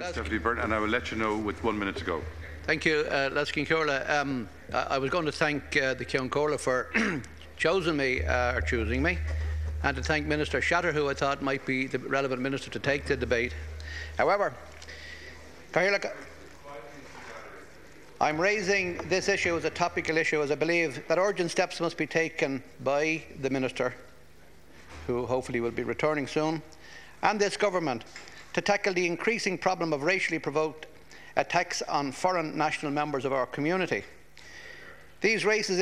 Deputy Byrne, and I will let you know with 1 minute to go. Thank you, Laskin Corla. I was going to thank the Ceann Corla for choosing me, and to thank Minister Shatter, who I thought might be the relevant minister to take the debate. However, I'm raising this issue as a topical issue, as I believe that urgent steps must be taken by the Minister, who hopefully will be returning soon, and this government to tackle the increasing problem of racially provoked attacks on foreign national members of our community. These racist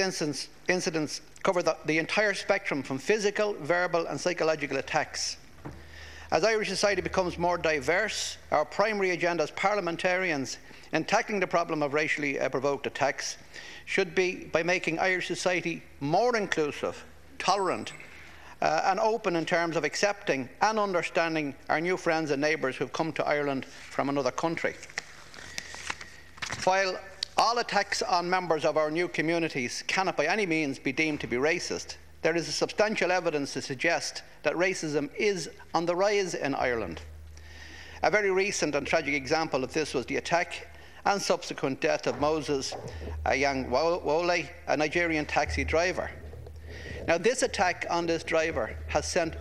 incidents cover the entire spectrum, from physical, verbal and psychological attacks. As Irish society becomes more diverse, our primary agenda as parliamentarians in tackling the problem of racially provoked attacks should be by making Irish society more inclusive, tolerant and open in terms of accepting and understanding our new friends and neighbours who have come to Ireland from another country. While all attacks on members of our new communities cannot by any means be deemed to be racist, there is substantial evidence to suggest that racism is on the rise in Ireland. A very recent and tragic example of this was the attack and subsequent death of Moses Wole, a Nigerian taxi driver. Now, this attack on this driver has sent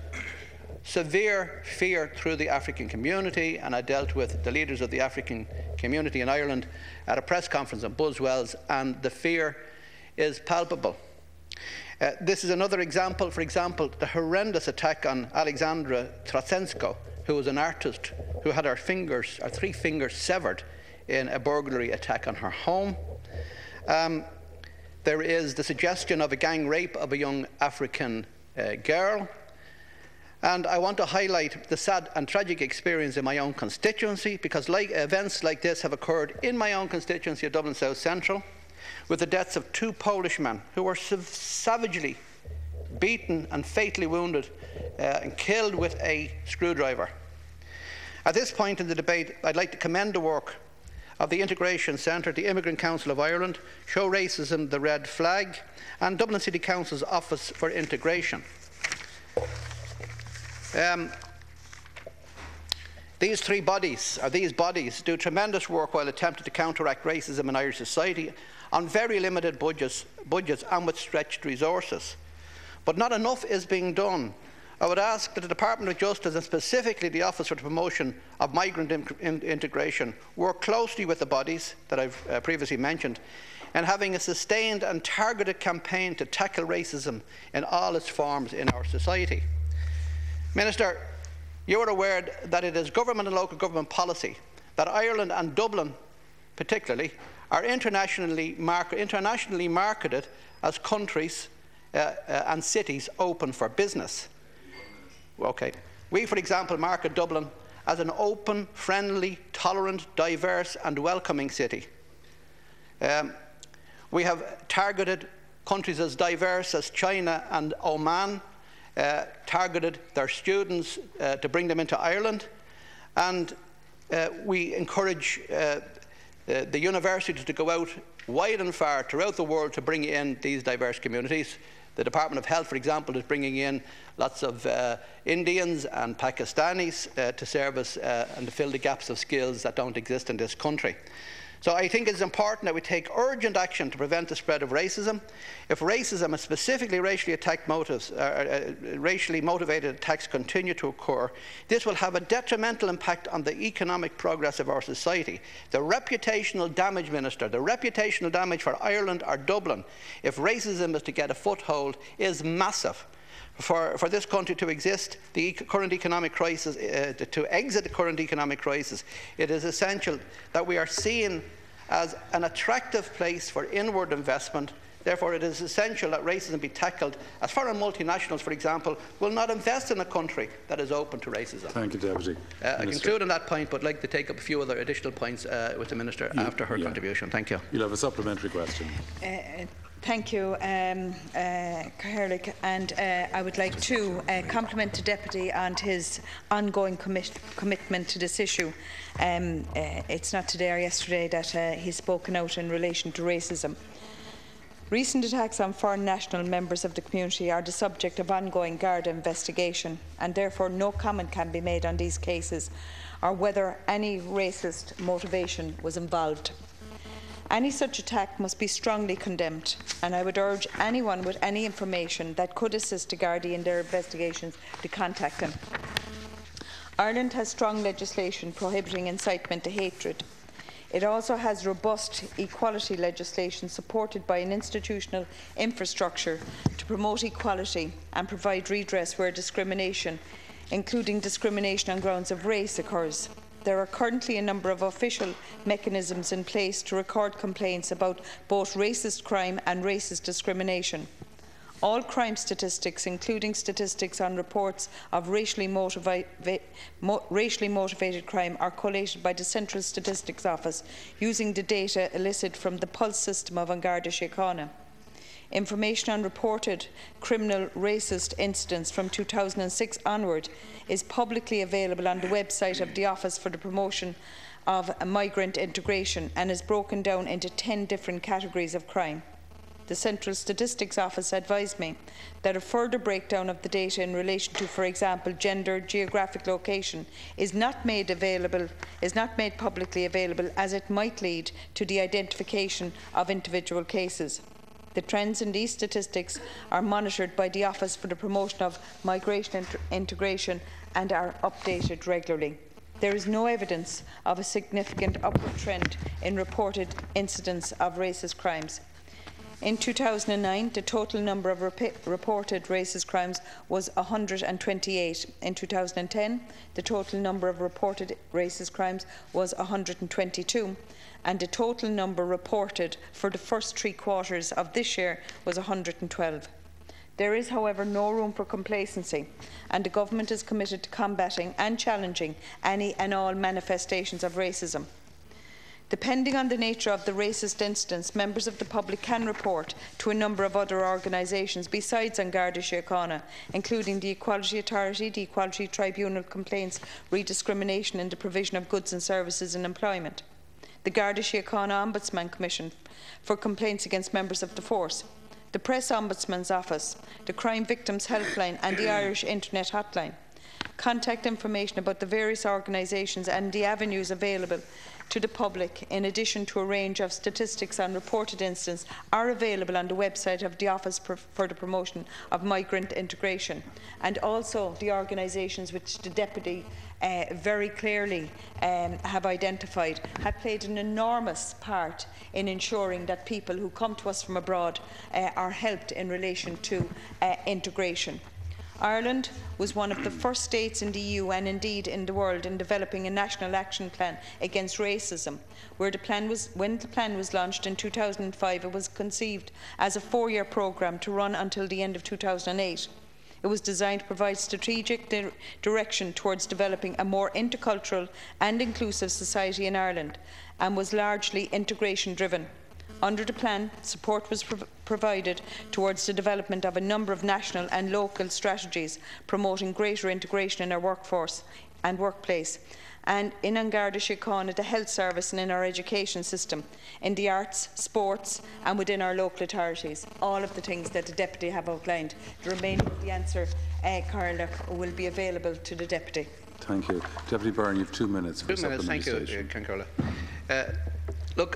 severe fear through the African community, and I dealt with the leaders of the African community in Ireland at a press conference in Buswells, and the fear is palpable. This is another example, for example, the horrendous attack on Alexandra Trasensko, who was an artist who had her 3 fingers severed in a burglary attack on her home. There is the suggestion of a gang rape of a young African girl. And I want to highlight the sad and tragic experience in my own constituency, because events like this have occurred in my own constituency of Dublin South Central, with the deaths of 2 Polish men who were savagely beaten and fatally wounded and killed with a screwdriver. At this point in the debate, I'd like to commend the work of the Integration Centre, the Immigrant Council of Ireland, Show Racism the Red Flag, and Dublin City Council's Office for Integration. These bodies do tremendous work while attempting to counteract racism in Irish society on very limited budgets and with stretched resources. But not enough is being done. I would ask that the Department of Justice, and specifically the Office for the Promotion of Migrant Integration, work closely with the bodies that I've previously mentioned in having a sustained and targeted campaign to tackle racism in all its forms in our society. Minister, you are aware that it is government and local government policy that Ireland and Dublin particularly are internationally marketed as countries and cities open for business. Okay. We, for example, market Dublin as an open, friendly, tolerant, diverse and welcoming city. We have targeted countries as diverse as China and Oman, targeted their students to bring them into Ireland, and we encourage the universities to go out wide and far throughout the world to bring in these diverse communities. The Department of Health, for example, is bringing in lots of Indians and Pakistanis to service and to fill the gaps of skills that don't exist in this country. So I think it's important that we take urgent action to prevent the spread of racism. If racism and specifically racially motivated attacks continue to occur, this will have a detrimental impact on the economic progress of our society. The reputational damage, Minister, the reputational damage for Ireland or Dublin, if racism is to get a foothold, is massive. For this country to exist, the current economic crisis, to exit the current economic crisis, it is essential that we are seen as an attractive place for inward investment. Therefore, it is essential that racism be tackled, as foreign multinationals, for example, will not invest in a country that is open to racism. Thank you, Deputy. I conclude on that point, but I'd like to take up a few other additional points with the Minister after her contribution. Thank you. You'll have a supplementary question. Thank you, Caherlick, and I would like to compliment the Deputy on his ongoing commitment to this issue. It's not today or yesterday that he's spoken out in relation to racism. Recent attacks on foreign national members of the community are the subject of ongoing Garda investigation, and therefore no comment can be made on these cases. or whether any racist motivation was involved. Any such attack must be strongly condemned, and I would urge anyone with any information that could assist the Gardaí in their investigations to contact them. Ireland has strong legislation prohibiting incitement to hatred. It also has robust equality legislation supported by an institutional infrastructure to promote equality and provide redress where discrimination, including discrimination on grounds of race, occurs. There are currently a number of official mechanisms in place to record complaints about both racist crime and racist discrimination. All crime statistics, including statistics on reports of racially motivated crime, are collated by the Central Statistics Office using the data elicited from the Pulse system of An Garda Síochána. Information on reported criminal racist incidents from 2006 onward is publicly available on the website of the Office for the Promotion of Migrant Integration and is broken down into 10 different categories of crime. The Central Statistics Office advised me that a further breakdown of the data in relation to, for example, gender, geographic location is not made publicly available, as it might lead to the identification of individual cases. The trends in these statistics are monitored by the Office for the Promotion of Migration Integration and are updated regularly. There is no evidence of a significant upward trend in reported incidents of racist crimes. In 2009, the total number of reported racist crimes was 128. In 2010, the total number of reported racist crimes was 122, and the total number reported for the first 3 quarters of this year was 112. There is, however, no room for complacency, and the Government is committed to combating and challenging any and all manifestations of racism. Depending on the nature of the racist incidents, members of the public can report to a number of other organisations besides An Garda Síochána, including the Equality Authority, the Equality Tribunal Complaints, Rediscrimination in the Provision of Goods and Services and Employment, the Garda Síochána Ombudsman Commission for complaints against members of the force, the Press Ombudsman's Office, the Crime Victims Helpline and the Irish Internet Hotline. Contact information about the various organisations and the avenues available to the public, in addition to a range of statistics on reported incidents, are available on the website of the Office for the Promotion of Migrant Integration, and also the organisations which the Deputy very clearly have identified have played an enormous part in ensuring that people who come to us from abroad are helped in relation to integration. Ireland was one of the first states in the EU and indeed in the world in developing a national action plan against racism. When the plan was launched in 2005, it was conceived as a 4-year programme to run until the end of 2008. It was designed to provide strategic direction towards developing a more intercultural and inclusive society in Ireland, and was largely integration driven. Under the plan, support was provided towards the development of a number of national and local strategies promoting greater integration in our workforce and workplace, and in An Garda Síochána, the health service, and in our education system, in the arts, sports and within our local authorities. All of the things that the Deputy have outlined. The remainder of the answer, Carla, will be available to the Deputy. Thank you. Deputy Byrne, you have 2 minutes for 2 minutes, thank you, Carla. Look,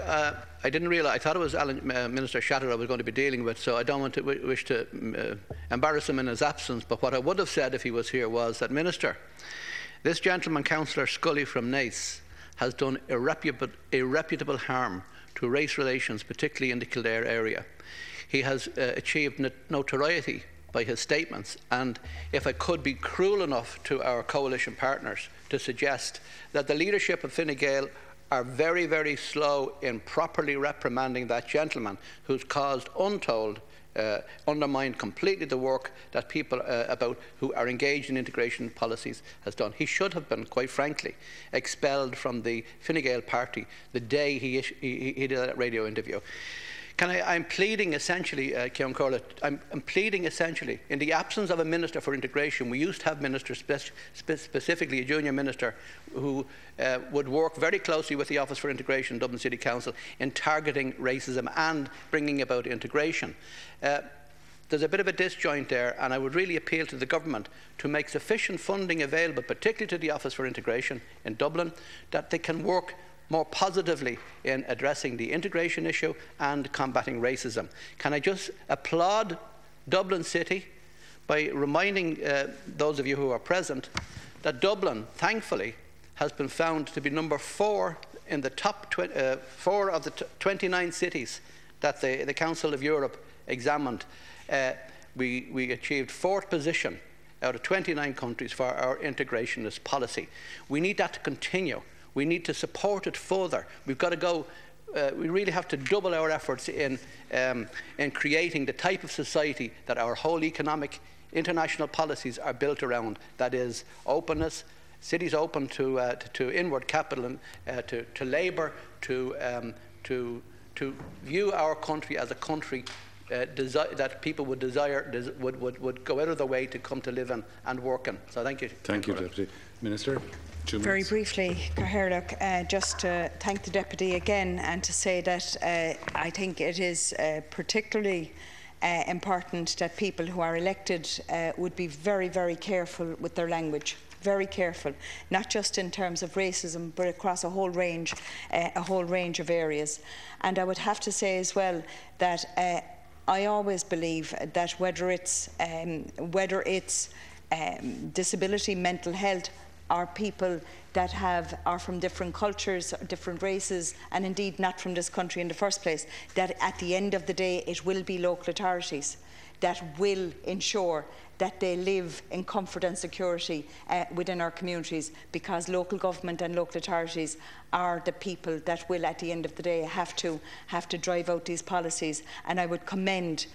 I didn't realise, I thought it was Minister Shatter I was going to be dealing with, so I don't want to wish to embarrass him in his absence, but what I would have said if he was here was that, Minister, this gentleman, Councillor Scully from Naas, has done irreputable harm to race relations, particularly in the Kildare area. He has achieved notoriety by his statements, and if I could be cruel enough to our coalition partners to suggest that the leadership of Fine Gael are very, very slow in properly reprimanding that gentleman who's caused untold, undermined completely the work that people who are engaged in integration policies has done. He should have been, quite frankly, expelled from the Fine Gael party the day he did that radio interview. I'm pleading essentially, Cian Corlett, I'm pleading essentially, in the absence of a Minister for Integration, we used to have ministers, specifically a junior minister, who would work very closely with the Office for Integration, Dublin City Council, in targeting racism and bringing about integration. there's a bit of a disjoint there, and I would really appeal to the government to make sufficient funding available, particularly to the Office for Integration in Dublin, that they can work more positively in addressing the integration issue and combating racism. Can I just applaud Dublin City by reminding those of you who are present that Dublin, thankfully, has been found to be number 4 in the top 4 of the 29 cities that the Council of Europe examined. We achieved 4th position out of 29 countries for our integrationist policy. We need that to continue. We need to support it further. We've got to go. We really have to double our efforts in creating the type of society that our whole economic international policies are built around. That is openness, cities open to inward capital and to labour, to view our country as a country that people would desire, would go out of their way to come to live in and work in. So thank you. Thank you, Deputy Minister. 2 minutes. Very briefly, Cathaoirleach, just to thank the Deputy again and to say that I think it is particularly important that people who are elected would be very, very careful with their language. Very careful, not just in terms of racism, but across a whole range of areas. And I would have to say as well that I always believe that whether it's disability, mental health, or people that are from different cultures, different races, and indeed not from this country in the first place, that at the end of the day it will be local authorities that will ensure that they live in comfort and security within our communities, because local government and local authorities are the people that will at the end of the day have to drive out these policies. And I would commend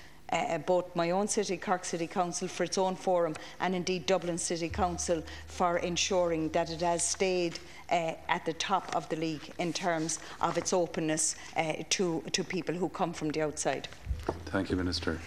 both my own city, Cork City Council, for its own forum, and indeed Dublin City Council for ensuring that it has stayed at the top of the league in terms of its openness to people who come from the outside. Thank you, Minister.